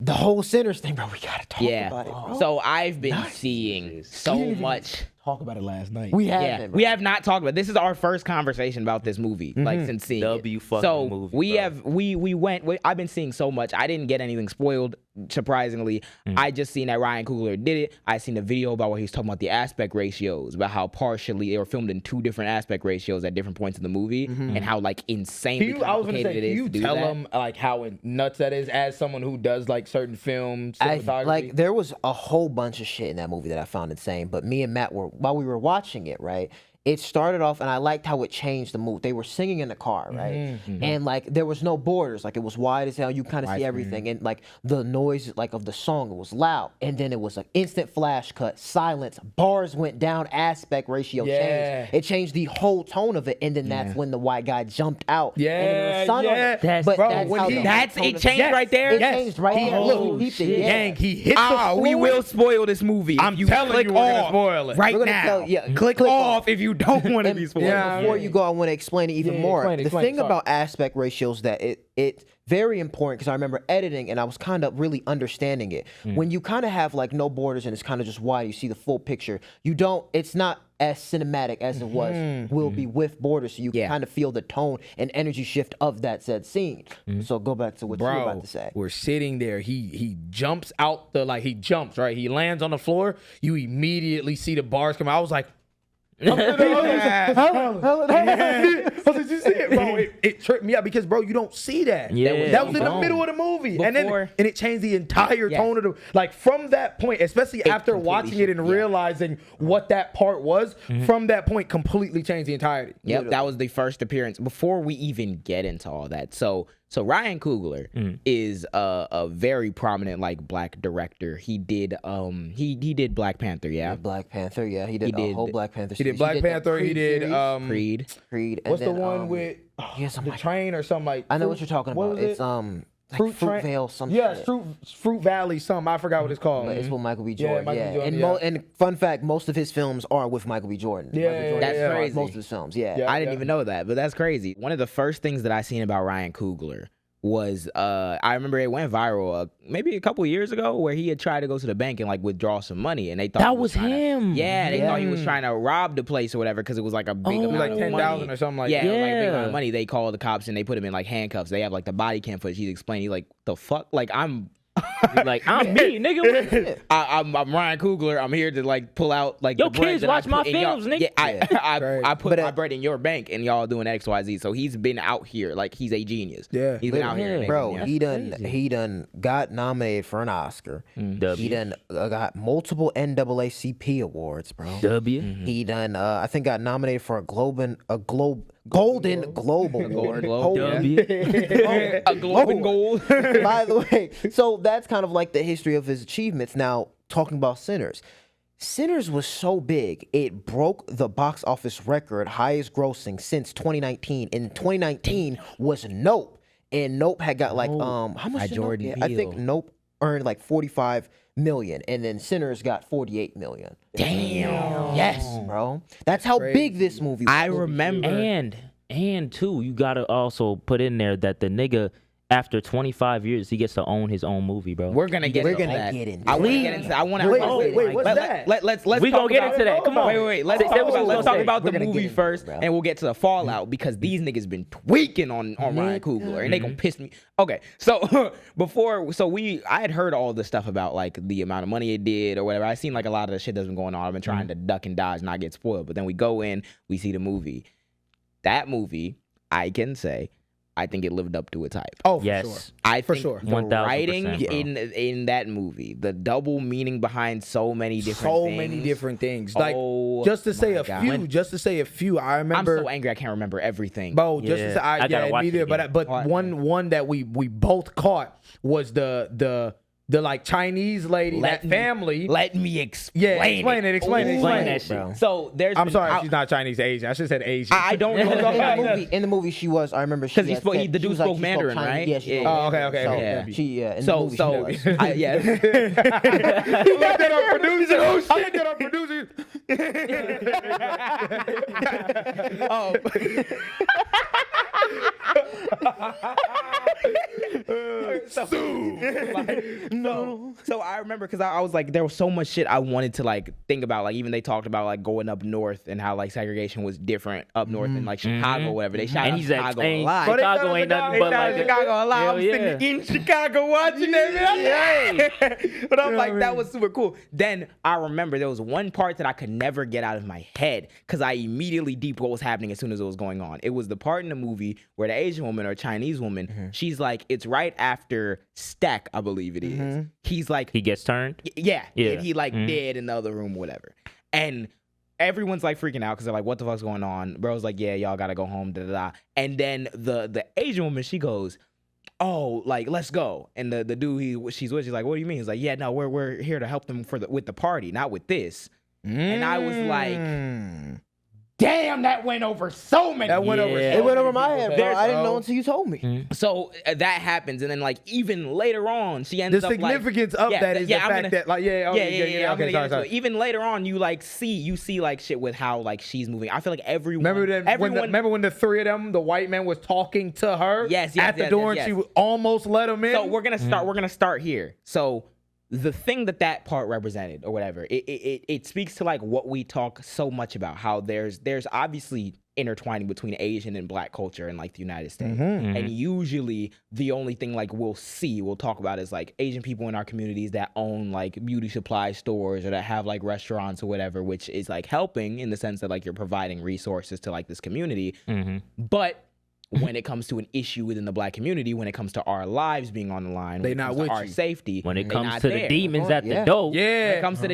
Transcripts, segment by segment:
the whole Sinners thing, bro. We gotta talk about it, bro. So I've been seeing so much. Talk about it last night. We haven't. We have not talked about. This is our first conversation about this movie, like since seeing it. fucking movie. We went. I've been seeing so much. I didn't get anything spoiled. Surprisingly, I just seen that Ryan Coogler did it. I seen a video about what he was talking about the aspect ratios, about how partially they were filmed in 2 different aspect ratios at different points in the movie, and how like insanely complicated it is to do that. Tell them like how nuts that is as someone who does like certain films, cinematography. Like there was a whole bunch of shit in that movie that I found insane. But me and Matt while we were watching it, right? It started off, and I liked how it changed the mood. They were singing in the car, right? And like there was no borders. Like it was wide as hell. You kind of see everything, and like the noise like of the song, it was loud. And then it was like instant flash cut, silence, bars went down, aspect ratio changed. It changed the whole tone of it. And then that's when the white guy jumped out. And there was sun on it. It changed right there. It changed right there. Look, Gang, he hit the floor. We will spoil this movie. I'm telling you, we're gonna spoil it right now. Click off if you don't want to be spoiled. Before you go, I want to explain it even more. The thing about aspect ratios that it's very important, because I remember editing and I was kind of really understanding it. When you kind of have like no borders and it's kind of just wide, you see the full picture. It's not as cinematic as it will be with borders, so you can kind of feel the tone and energy shift of that said scene. So go back to what you're about to say. We're sitting there. He jumps out he jumps, right? He lands on the floor. You immediately see the bars come out. I was like, did you see it, bro? It tripped me out because, bro, you don't see that. That was in the middle of the movie, and it changed the entire tone of the from that point, especially after watching it and realizing what that part was. From that point, completely changed the entirety. That was the first appearance. Before we even get into all that, so Ryan Coogler is a very prominent like black director. He did he did Black Panther, Black Panther, He did a whole Black Panther series. He did Black Panther. He did Creed. What's the one with the train or something like? I know what you're talking about. It's Fruitvale something. Yeah, Fruit Valley something. I forgot what it's called. But it's with Michael B. Jordan. Michael B. Jordan, And fun fact, most of his films are with Michael B. Jordan. That's crazy. Most of his films, I didn't even know that, but that's crazy. One of the first things that I seen about Ryan Coogler was I remember it went viral maybe a couple years ago, where he had tried to go to the bank and like withdraw some money, and they thought that was him. They thought he was trying to rob the place or whatever, because it was like a big amount like of 10,000 money. or something like that. that. Like a big amount of money. They called the cops and they put him in like handcuffs. They have like the body cam footage. He's explaining, he's like, the fuck, like I'm like I'm me, nigga. I'm Ryan Coogler. I'm here to like pull out like yo the bread kids that watch I my put in films, nigga. I put my bread in your bank and y'all doing XYZ. So he's been out here like he's a genius. He's been out here, bro. He done got nominated for an Oscar. He done got multiple NAACP awards, bro. He done I think got nominated for a Golden Globe Award. A Globe Gold. By the way, so that's kind of like the history of his achievements. Now, talking about Sinners. Sinners was so big, it broke the box office record, highest grossing since 2019. And 2019 was Nope. And Nope had got like, how much did Nope get? I think Nope earned like 45 million, and then Sinners got 48 million. Damn. Yes, bro. That's how big this movie was. I remember. And too, you gotta also put in there that the nigga, after 25 years, he gets to own his own movie, bro. We're gonna get into that. I want to get into that. I want to. Wait, what's that? Let's we gonna get into that. Come on. Wait. Let's talk about the movie first, and we'll get to the fallout, because these niggas been tweaking on Ryan Coogler, and they gonna piss me. Okay, so I had heard all the stuff about like the amount of money it did or whatever. I seen like a lot of the shit that's been going on. I've been trying to duck and dodge, not get spoiled. But then we go in, we see the movie. That movie, I can say, I think it lived up to its hype. Oh, yes. For sure. I think the 1000%, writing in that movie, the double meaning behind so many different things. Like, just to say a few, I remember. I'm so angry I can't remember everything. Bro, just to say, I gotta watch it again. But one that we both caught was the like Chinese lady, family. Let me explain. Yeah, explain it. Bro. So there's. I'm sorry if she's not Chinese, Asian. I should have said Asian. I don't know. In the movie, she was. I remember she. Because the dude spoke Mandarin, right? Yeah, she. Oh, okay. In the movie, she was. Yeah. Look at our producer. Oh shit! Look at our producer. So I remember because I was like, there was so much shit I wanted to like think about. Like even they talked about like going up north and how like segregation was different up north in like Chicago or whatever. They shot out Chicago a lot. Chicago ain't nothing but like Chicago a lot. I'm sitting in Chicago watching that. But I'm like, that was super cool. Then I remember there was one part that I could never get out of my head because I immediately deep what was happening as soon as it was going on. It was the part in the movie where the Asian woman or Chinese woman, she's like, it's right after Stack, I believe it is. He's like, he gets turned. Yeah. And he like dead in the other room, or whatever. And everyone's like freaking out because they're like, what the fuck's going on? Bro's like, yeah, y'all gotta go home, da da da. And then the Asian woman, she goes, oh, like, let's go. And the dude she's with, she's like, what do you mean? He's like, yeah, no, we're here to help them with the party, not with this. And I was like, damn, that went over so many. It went over my head, bro. I didn't know until you told me. So that happens, and then like even later on, she ends up the significance of that is the fact that like okay, sorry. Even later on, you see like shit with how like she's moving. I feel like everyone. Remember when the three of them, the white man was talking to her at the door, and she almost let him in. So we're gonna start here. So the thing that part represented or whatever, it speaks to like what we talk so much about, how there's obviously intertwining between Asian and Black culture in like the United States. And usually the only thing like we'll talk about is like Asian people in our communities that own like beauty supply stores or that have like restaurants or whatever, which is like helping in the sense that like you're providing resources to like this community. But when it comes to an issue within the Black community, when it comes to our lives being on the line, when it comes to our safety, when it comes to the demons at the door, when it comes to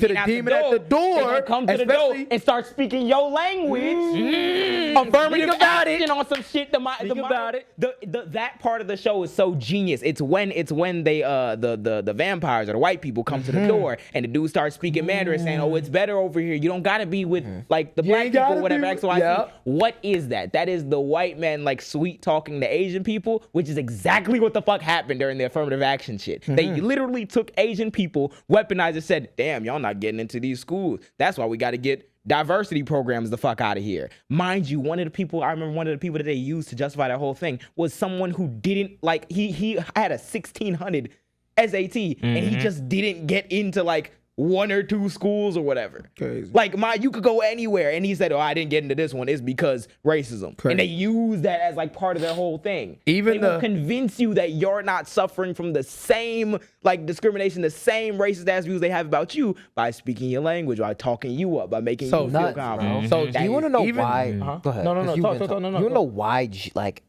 the demon at the door, come to the door and start speaking your language. Affirmative action on some shit. That part of the show is so genius. It's when they the vampires or the white people come to the door and the dude starts speaking Mandarin, saying, "Oh, it's better over here. You don't gotta be with like the Black people, whatever." X, Y, Z. What is that? That is the white man like sweet talking to Asian people, which is exactly what the fuck happened during the affirmative action shit. They literally took Asian people, weaponized and said, damn, y'all not getting into these schools. That's why we got to get diversity programs the fuck out of here. Mind you, I remember one of the people that they used to justify that whole thing was someone who didn't like, he had a 1600 SAT and he just didn't get into like one or two schools or whatever. Crazy. Like you could go anywhere, and he said, "Oh, I didn't get into this one. It's because racism." Crazy. And they use that as like part of their whole thing. They will convince you that you're not suffering from the same like discrimination, the same racist ass views they have about you by speaking your language, by talking you up, by making you feel confident. So do you want to know why? Go ahead. No. You want to know why? Like,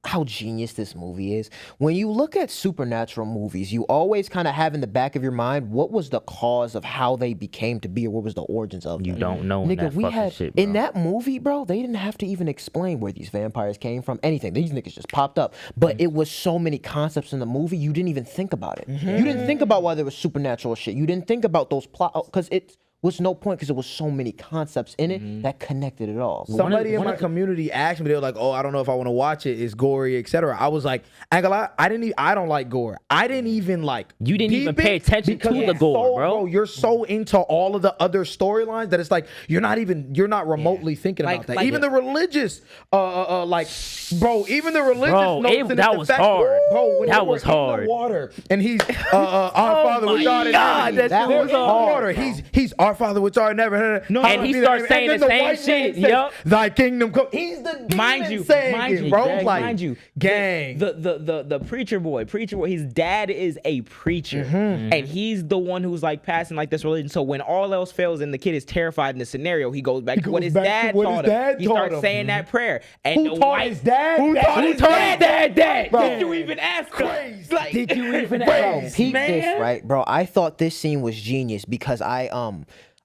how genius this movie is. When you look at supernatural movies, you always kind of have in the back of your mind what was the cause of how they became to be, or what was the origins of them. You don't know. In that movie, bro, they didn't have to even explain where these vampires came from, anything. These niggas just popped up. But it was so many concepts in the movie, you didn't even think about it. You didn't think about why there was supernatural shit. You didn't think about those plot, because it was no point, because there was so many concepts in it that connected it all. Somebody in my community asked me, they were like, "Oh, I don't know if I want to watch it. It's gory, etc." I was like, I don't like gore. I didn't even like. You didn't even pay attention to the gore, bro. You're so into all of the other storylines that it's like you're not remotely thinking about that. Even the religious, even the religious. That was hard. Bro, when that was hard. In the water, and he's our Father which art in heaven. That was hard. He's our Father which art in heaven. And he starts saying the same shit. Yep. Thy kingdom come. He's the demon saying, bro. Mind you, gang. The preacher boy. His dad is a preacher, and he's the one who's like passing like this religion. So when all else fails and the kid is terrified in the scenario, he goes back to what his dad taught him. He starts saying that prayer. And who taught his dad? Who taught his dad? Did you even ask him? Did you even ask? Peep this, right, bro? I thought this scene was genius because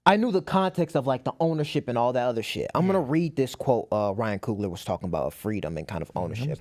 I knew the context of like the ownership and all that other shit. I'm gonna read this quote Ryan Coogler was talking about of freedom and kind of ownership.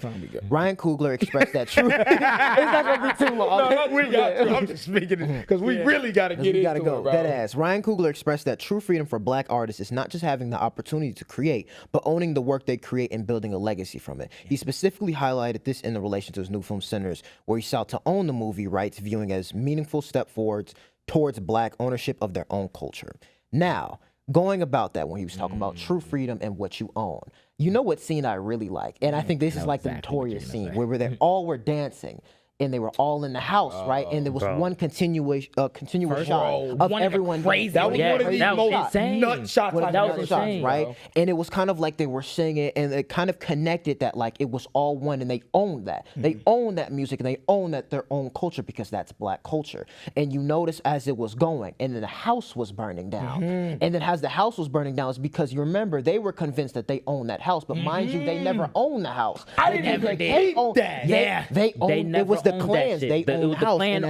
Ryan Coogler expressed that truth. It's not gonna be too long. I'm just speaking because we really gotta get into it, bro. Dead ass. Ryan Coogler expressed that true freedom for Black artists is not just having the opportunity to create, but owning the work they create and building a legacy from it. He specifically highlighted this in the relation to his new film Sinners, where he sought to own the movie rights, viewing as meaningful step forwards towards Black ownership of their own culture. Now, going about that when he was talking about true freedom and what you own. You know what scene I really like? And I think this is like the notorious scene where they all were dancing. And they were all in the house, right? And there was one continuous shot of everyone. That was one of these most nut shots I've seen, right? Bro. And it was kind of like they were singing, and it kind of connected that like it was all one, and they owned that. They own that music, and they own that their own culture because that's Black culture. And you notice as it was going, and then the house was burning down. And then as the house was burning down, it's because you remember they were convinced that they owned that house, but mind you, they never owned the house. I didn't even hate that. They owned. It was the clans. They owned the house, and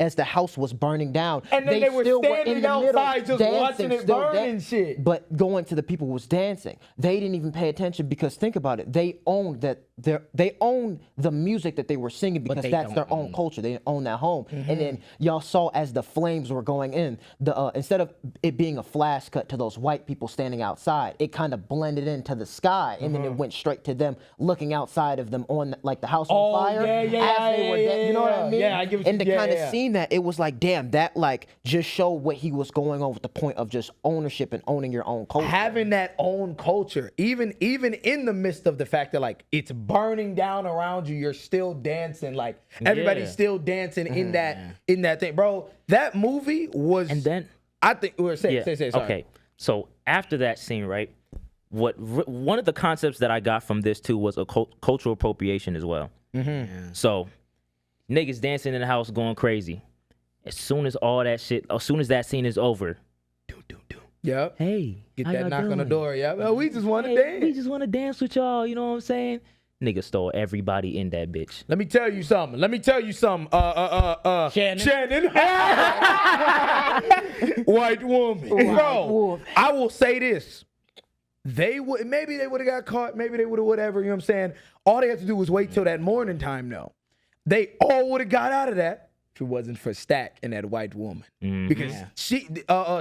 as the house was burning down, and then they were still standing outside just watching it burn and shit. But going to the people who was dancing, they didn't even pay attention because think about it, they owned that. They owned the music that they were singing because that's their own culture. They didn't own that home. And then y'all saw as the flames were going in, instead of it being a flash cut to those white people standing outside, it kind of blended into the sky, and then it went straight to them looking outside of them on like the house on fire as they were dead. You know what I mean? Yeah, I give it and to kind of see that, it was like, damn, that like just showed what he was going on with the point of just ownership and owning your own culture. Having that own culture, even in the midst of the fact that like it's burning down around you, you're still dancing. Like everybody's still dancing in that thing, bro. That movie was, and then I think say. Sorry. Okay, so after that scene, right? One of the concepts that I got from this too was a cultural appropriation as well. So niggas dancing in the house going crazy. As soon as that scene is over, Yep. Hey, get that knock on the door. Yeah. Well, we just want to dance. We just want to dance with y'all. You know what I'm saying? Nigga stole everybody in that bitch. Let me tell you something. Shannon. White woman. Bro, I will say this. Maybe they would have got caught. Maybe they would have whatever. You know what I'm saying? All they had to do was wait till that morning time, though. They all would have got out of that if it wasn't for Stack and that white woman. Because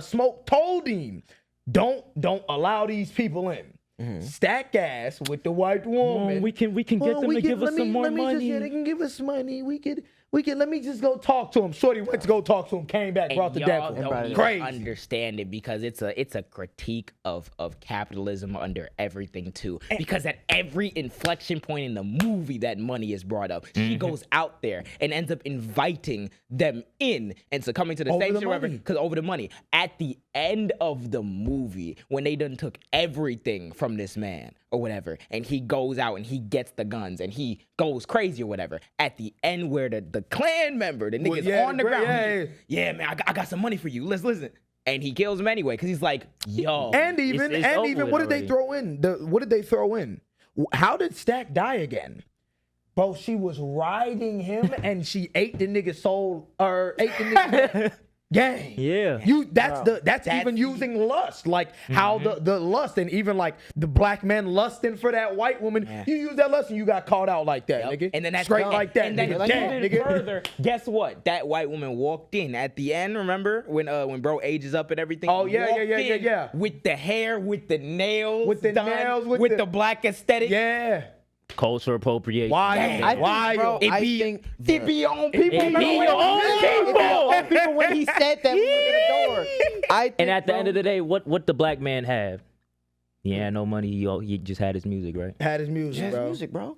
Smoke told him, don't allow these people in. Stack ass with the white woman. We can get them to give us some more money. They can give us money. We could. Let me just go talk to him. Shorty went to go talk to him, came back, brought the devil. Don't Crazy. Understand it because it's a critique of capitalism under everything too. Because at every inflection point in the movie, that money is brought up. She goes out there and ends up inviting them in and succumbing to the same shit because over the money. At the end of the movie, when they done took everything from this man or whatever, and he goes out and he gets the guns and he goes crazy or whatever. At the end, where the clan member, the nigga's on the ground, man, I got some money for you. Let's listen. And he kills him anyway because he's like, yo. And even what did they throw in? What did they throw in? How did Stack die again? Bro, she was riding him and she ate the nigga's soul, or ate the nigga's gang. Yeah. That's even using lust. Like how the lust, and even like the black man lusting for that white woman. You use that lust and you got caught out like that, nigga. And then that's straight like that. And then even further, guess what? That white woman walked in at the end, remember? When bro ages up and everything. Oh yeah. With the hair, with the nails. With the nails, with the black aesthetic. Yeah. Cultural appropriation. Why? It be on people. It be on people when he said that when we went to the door. And at the end of the day, what the black man have? He had no money. He just had his music, right? Had his music, bro.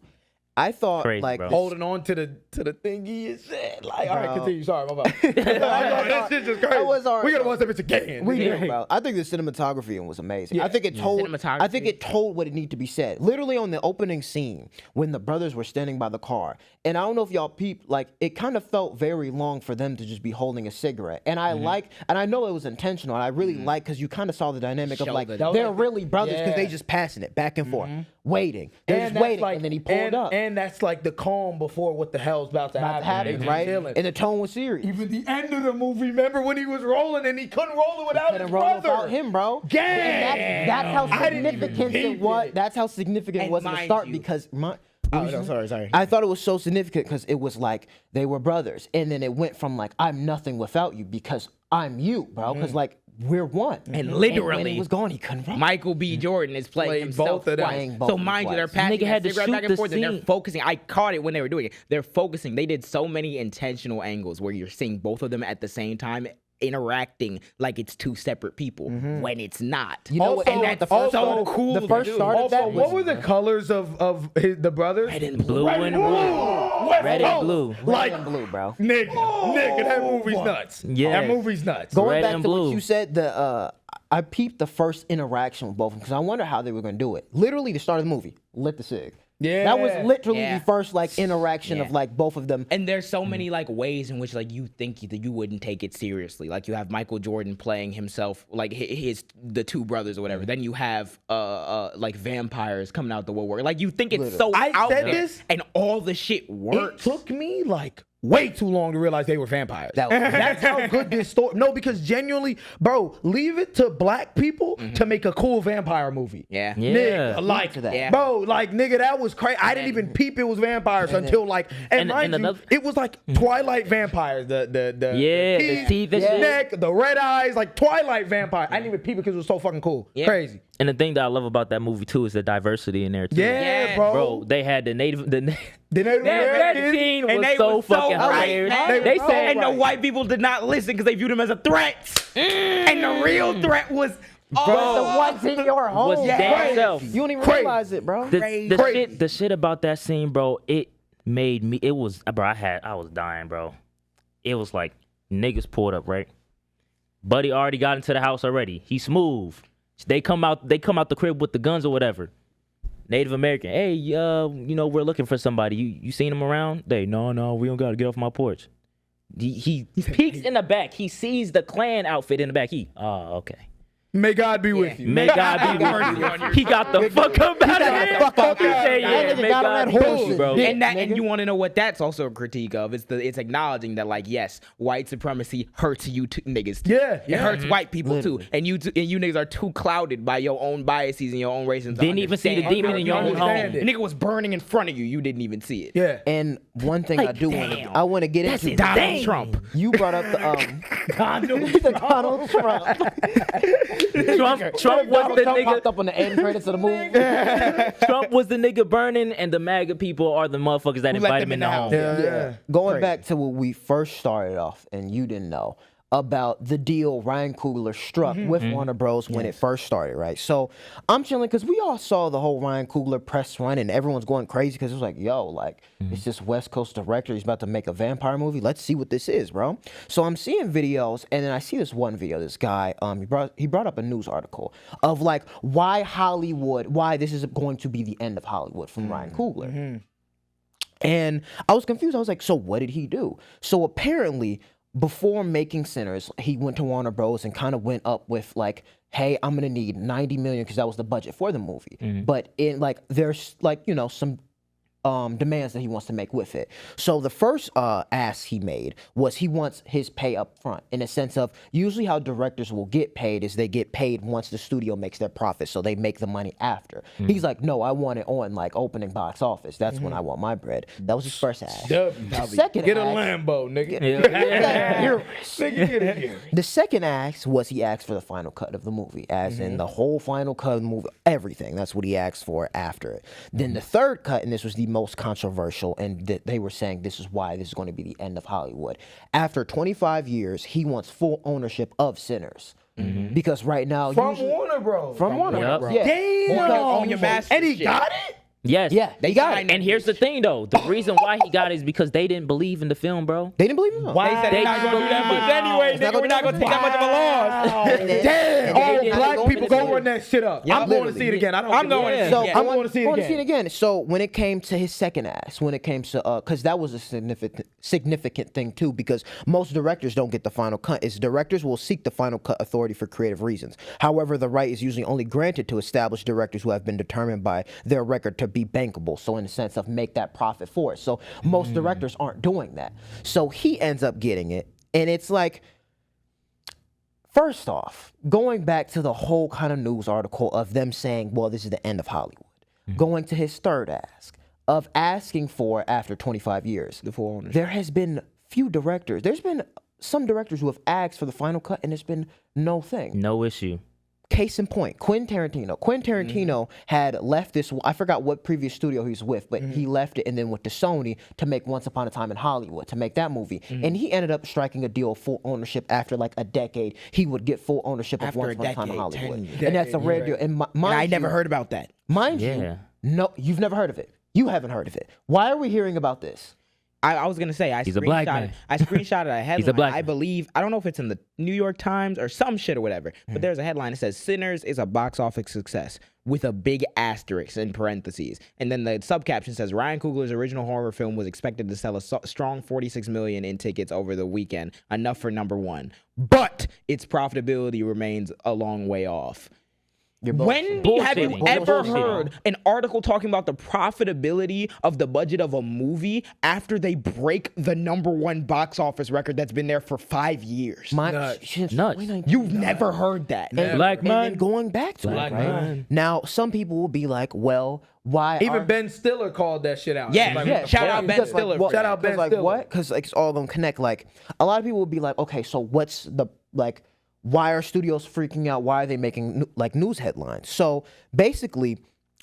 I thought crazy, like bro. Holding on to the thing he said. Like, all right, continue. Sorry, my bad. That shit's just crazy. We gotta watch that bitch again. Bro. I think the cinematography was amazing. Yeah. I think it told what it needed to be said. Literally on the opening scene when the brothers were standing by the car, and I don't know if y'all peeped, like it kind of felt very long for them to just be holding a cigarette. And I and I know it was intentional. And I really like because you kind of saw the dynamic of like they're really brothers because they just passing it back and forth, waiting. They're just waiting, and then he pulled up. And that's like the calm before what the hell's about to happen, right? And the tone was serious. Even the end of the movie, remember when he was rolling and he couldn't roll it without his brother? Without him, bro. Gang. That's how significant it was. That's how significant it was in the start because sorry. I thought it was so significant because it was like they were brothers, and then it went from like I'm nothing without you because I'm you, bro. Because like we're one. And literally, when he was gone, he couldn't run. Michael B. Jordan is playing himself both of them. twice. So mind you, they're passing that cigarette back and forth, and they're focusing. I caught it when they were doing it. They're focusing. They did so many intentional angles where you're seeing both of them at the same time. interacting like it's two separate people when it's not. You know Also, what? and that's also, so cool. The first start of that what were the colors of the brothers? Red and blue. Blue and blue. Red and blue. Like, and blue, bro. nigga, that movie's nuts. Yeah. That movie's nuts. Going Red back and to blue. what you said, I peeped the first interaction with both of them because I wonder how they were going to do it. Literally, the start of the movie, lit the cig. Yeah. That was literally Yeah. the first like interaction of like both of them. And there's so many like ways in which like you think that you wouldn't take it seriously. Like you have Michael Jordan playing himself, like the two brothers or whatever. Then you have like vampires coming out the woodwork. Like you think it's so I out said there, this, and all the shit It works. took me like way too long to realize they were vampires. That's how good this story. No, because genuinely, bro, leave it to black people to make a cool vampire movie. Yeah. Yeah. Nigga, like to that. Yeah. bro, like nigga, that was crazy. I didn't even peep it was vampires until like, and mind you, another- it was like Twilight vampires. The teeth and shit. neck, the red eyes, like Twilight vampire. I didn't even peep it because it was so fucking cool. Yeah. Crazy. And the thing that I love about that movie too is the diversity in there too. Yeah, Yeah, bro. They had the native. The Native That Americans, scene was And they so were so fucking right, hilarious. man. They Bro, said, And the white people did not listen because they viewed him as a threat. And the real threat was The ones in your home. was damn self. You don't even Crazy. realize it, bro. The shit about that scene, bro, it made me. It was, bro. I was dying, bro. It was like niggas pulled up, right? Buddy already got into the house already. He smooth. They come out the crib with the guns or whatever. Native American, hey, you know, we're looking for somebody. You seen him around? They, no, we don't gotta get off my porch. He peeks in the back. He sees the Klan outfit in the back. Okay. may God be with you. May God be with you. He got the fuck up out of here. fuck up He out. said, That yeah, nigga may got on God that be with horse you, and bro. dick. and you want to know what that's also a critique of? It's acknowledging that like yes, white supremacy hurts you niggas too. Yeah, It hurts white people too, and you niggas are too clouded by your own biases and your own racism. to Didn't even see the understand. demon in your own understand home. it. The nigga was burning in front of you. You didn't even see it. Yeah. And one thing I do want damn. to, I want to get That's into. insane. Donald Trump. You brought up the Donald Trump. Trump was the Trump popped nigga. up on the end credits of the movie. Trump was the nigga burning, and the MAGA people are the motherfuckers that Who let invite him them in the home. Yeah. Going Crazy. back to what we first started off, and you didn't know about the deal Ryan Coogler struck with Warner Bros. When it first started, right? So I'm chilling because we all saw the whole Ryan Coogler press run, and everyone's going crazy because it was like, yo, like, it's this West Coast director. He's about to make a vampire movie. Let's see what this is, bro. So I'm seeing videos, and then I see this one video. This guy, he brought up a news article of like why this is going to be the end of Hollywood from Ryan Coogler. And I was confused. I was like, so what did he do? So apparently, before making Sinners, he went to Warner Bros. And kind of went up with like, hey, I'm gonna need $90 million because that was the budget for the movie. But in like, there's like, you know, some demands that he wants to make with it. So the first ask he made was he wants his pay up front, in a sense of usually how directors will get paid is they get paid once the studio makes their profit, so they make the money after. He's like, no, I want it on like opening box office. That's when I want my bread. That was his first ask. The second Get a ask, Lambo, nigga. Nigga, Get it here. the second ask was he asked for the final cut of the movie, as in the whole final cut of the movie, everything. That's what he asked for after it. Then the third cut, and this was the most controversial, and they were saying this is why this is going to be the end of Hollywood. After 25 years, he wants full ownership of Sinners. Because right now, From usually- Warner Bros. from Warner Yep. Bros. Yeah. Damn. On your master And he shit. got it? Yes. Yeah, they got it. And here's the thing, though. The reason why he got it is because they didn't believe in the film, bro. They didn't believe him. They said They they're not going to do that much anyway, It's not nigga. gonna We're do not going to that take that much of a loss. Damn. All black people go run that shit up. I'm going to see it again. I'm going to see So it. I I'm want going to see it again. So when it came to his second ask, when it came to because that was a significant thing too, because most directors don't get the final cut. Is directors will seek the final cut authority for creative reasons. However, the right is usually only granted to established directors who have been determined by their record to be bankable. So in the sense of make that profit for it. So most directors aren't doing that. So he ends up getting it, and it's like. First off, going back to the whole kind of news article of them saying, well, this is the end of Hollywood. Going to his third ask of asking for after 25 years. The full ownership. There has been few directors. There's been some directors who have asked for the final cut and it's been no thing. No issue. Case in point, Quentin Tarantino had left this. I forgot what previous studio he was with, but he left it and then went to Sony to make Once Upon a Time in Hollywood to make that movie. And he ended up striking a deal of full ownership after like a decade. He would get full ownership of Once Upon a Time in Hollywood, and that's a rare deal. And I never heard about that. Mind you, no, you've never heard of it. You haven't heard of it. Why are we hearing about this? I was gonna say He's a black man. I screenshotted a headline. He's a black man. I believe, I don't know if it's in the New York Times or some shit or whatever, but there's a headline that says Sinners is a box office success with a big asterisk in parentheses, and then the subcaption says Ryan Coogler's original horror film was expected to sell a strong 46 million in tickets over the weekend, enough for #1, but its profitability remains a long way off. When have you ever heard an article talking about the profitability of the budget of a movie after they break the #1 box office record that's been there for 5 years? Nuts. You've never heard that. Black man. And then going back to Black it, right? man. Now, some people will be like, well, why? Even Ben Stiller called that shit out. Yeah, Like, yeah. Shout out Ben Stiller. Shout out Ben like Stiller. what? Because like it's all gonna connect. Like a lot of people will be like, okay, so what's the like? Why are studios freaking out? Why are they making like news headlines? So basically,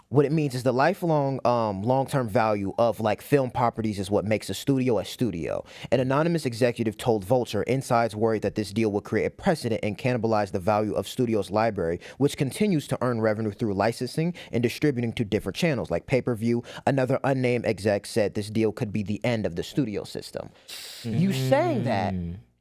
what it means is the lifelong, long-term value of like film properties is what makes a studio a studio. An anonymous executive told Vulture, insides worried that this deal will create a precedent and cannibalize the value of studios' library, which continues to earn revenue through licensing and distributing to different channels like pay-per-view. Another unnamed exec said this deal could be the end of the studio system. You saying that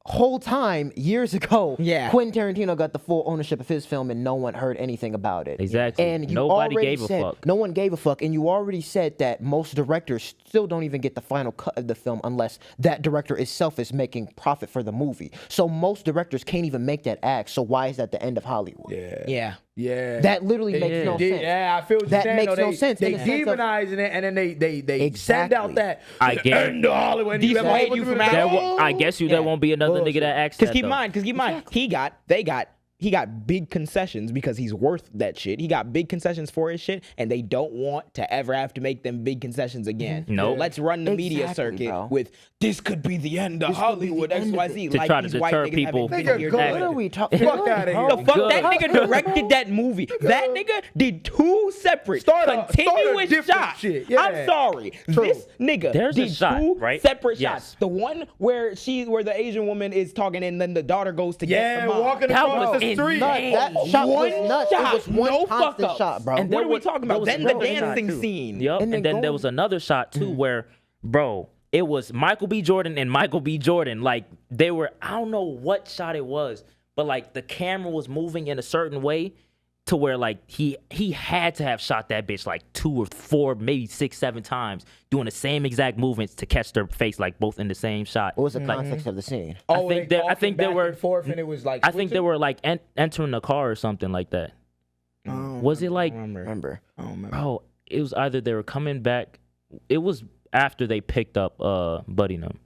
whole time years ago, Quentin Tarantino got the full ownership of his film and no one heard anything about it. Exactly. And you Nobody already gave a said, fuck. No one gave a fuck. And you already said that most directors still don't even get the final cut of the film unless that director itself is making profit for the movie. So most directors can't even make that act. So why is that the end of Hollywood? Yeah. That literally makes no sense. Yeah, I feel what that you're saying. makes no sense. They in the sense of- demonizing it, and then they send out that I get end of Hollywood. Dissuade you from I guess there won't be another nigga that acts that. Because keep in mind, he got big concessions because he's worth that shit. He got big concessions for his shit, and they don't want to ever have to make them big concessions again. No. Let's run the media circuit with this could be the end of Hollywood, XYZ. To like try to these white deter niggas people. having Nigga, big what ears. are we talking Fuck out of here. The fuck, that nigga directed that movie. That nigga did 2 separate Start a continuous different shots. shit. Yeah. I'm sorry. This nigga There's a did shot, 2 right? separate Yes. shots. The one where the Asian woman is talking and then the daughter goes to get the mom. walking That across was the street. That shot was nuts. It was one no constant fuck-ups. shot, bro. And What there are we was- talking there about? was Then the another shot, dancing too. scene. Yep. And then there was another shot too where, bro, it was Michael B. Jordan and Michael B. Jordan. Like they were, I don't know what shot it was, but like the camera was moving in a certain way to where like he had to have shot that bitch like 2 or 4, maybe 6, 7 times, doing the same exact movements to catch their face, like both in the same shot. What was the context of the scene? Oh, I think there were forth, and it was like I think they were like entering the car or something like that. Was it like, Remember? bro? It was either they were coming back. It was after they picked up Buddy Num.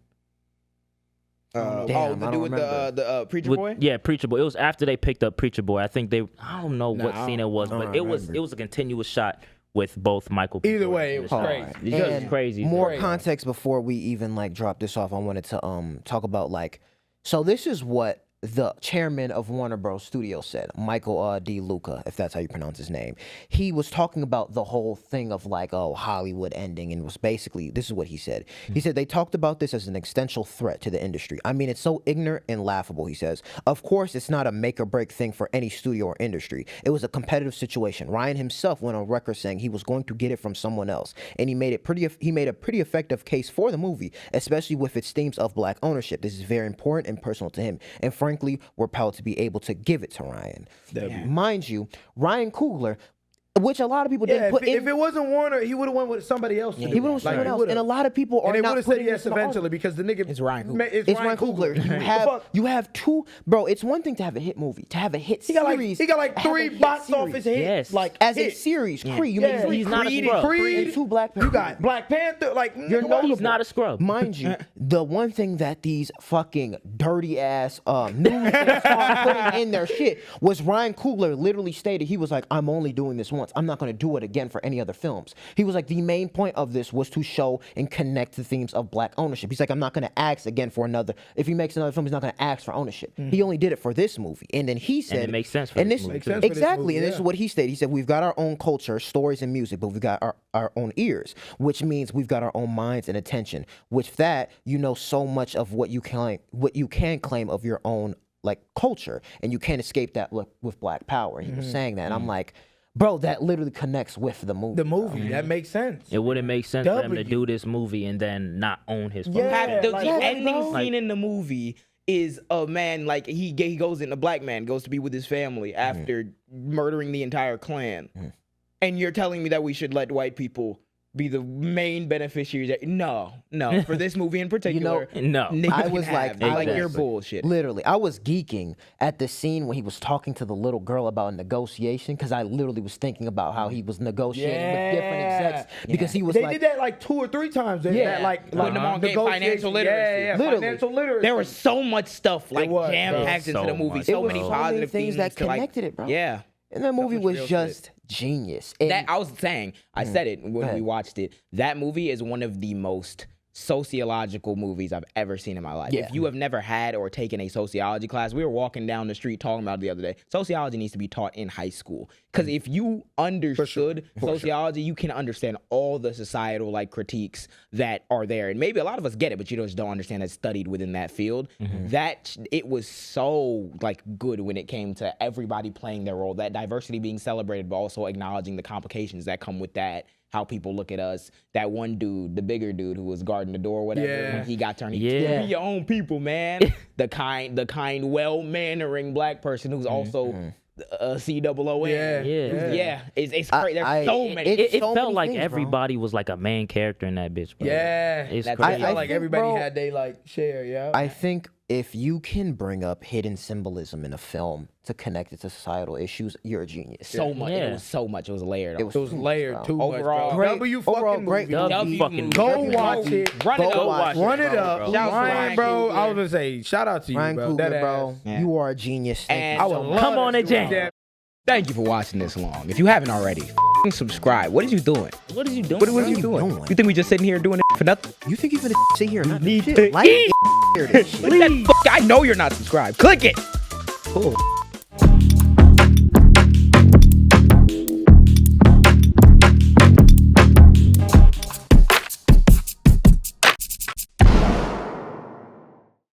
Damn, the I dude don't with remember. the preacher boy. Yeah, Preacher Boy. It was after they picked up Preacher Boy. I think I don't know what scene it was, I but don't it was remember. a continuous shot with both Michael. B. Either Jordan way, in it the was shot. crazy. It was And crazy. More Crazy. context before we even like drop this off. I wanted to talk about like, so this is what the chairman of Warner Bros. Studios said, Michael D. Luca, if that's how you pronounce his name. He was talking about the whole thing of like, oh, Hollywood ending, and was basically, this is what he said. He said, they talked about this as an existential threat to the industry. I mean, it's so ignorant and laughable, he says. Of course, it's not a make or break thing for any studio or industry. It was a competitive situation. Ryan himself went on record saying he was going to get it from someone else, and he made a pretty effective case for the movie, especially with its themes of black ownership. This is very important and personal to him, and frankly, we're proud to be able to give it to Ryan. Mind you, Ryan Coogler, which a lot of people didn't put in. If it wasn't Warner, he would have went with somebody else. He would have went with someone else, and a lot of people are and they not would have said putting yes this in the eventually because the nigga It's Ryan Coogler. It's Ryan Coogler. You have 2, bro. It's one thing to have a hit movie, to have a hit series. He got like 3 box office hits. Yes. Like as a hit. series. Creed, you made 3 He's not a Creed, scrub. and 2 Black Panther. You got Black Panther. Like You're nigga, notable. He's not a scrub. Mind you, the one thing that these fucking dirty ass news started putting in their shit was Ryan Coogler literally stated, he was like, I'm only doing this once. once. I'm not going to do it again for any other films. He was like, the main point of this was to show and connect the themes of black ownership. He's like, I'm not going to ask again for another. If he makes another film, he's not going to ask for ownership. He only did it for this movie. And then he said, and it makes sense for this movie. Exactly. And this is what he said. He said, we've got our own culture, stories and music, but we've got our own ears, which means we've got our own minds and attention. With that, you know so much of what you can claim of your own like culture, and you can't escape that with Black Power. He was saying that, and I'm like, bro, that literally connects with the movie. That makes sense. It wouldn't make sense for him to do this movie and then not own his. The ending scene in the movie is a man, like he goes in, a black man goes to be with his family after murdering the entire clan, and you're telling me that we should let white people be the main beneficiaries? No, for this movie in particular, no. I was like, you're bullshit. Literally, I was geeking at the scene when he was talking to the little girl about negotiation, because I literally was thinking about how he was negotiating with different execs, because he was they did that like 2 or 3 times. Putting them on financial literacy. Financial literacy. There was so much stuff like jam-packed into the movie. So many positive things that connected it, bro. Yeah. And that movie was just genius. That I was saying, I said it when we watched it. That movie is one of the most sociological movies I've ever seen in my life. If you have never had or taken a sociology class, we were walking down the street talking about it the other day. Sociology needs to be taught in high school, because if you understood sociology, you can understand all the societal like critiques that are there. And maybe a lot of us get it, but you just don't understand it's studied within that field. That it was so like good when it came to everybody playing their role, that diversity being celebrated, but also acknowledging the complications that come with that. How people look at us. That one dude, the bigger dude who was guarding the door, whatever, when he got turned, be your own people, man. the kind, well-mannering black person who's also a COON. It's crazy. There's so many. It felt like everybody was like a main character in that bitch, bro. It's crazy. I felt like everybody had they like share. I think if you can bring up hidden symbolism in a film to connect it to societal issues, you're a genius. So much. It was so much. It was layered. It was layered too much. Overall, great. Go watch it. Run it up. Ryan, bro. I was gonna say, shout out to you, Ryan bro. Coogler, bro. You are a genius. And come on and jam. Thank you for watching this long. If you haven't already, subscribe. What are you doing? What are you doing? What are you doing? You think we just sitting here doing it for nothing? You think you're gonna sit here and not need do to shit? Like, I know you're not subscribed. Click it. Cool.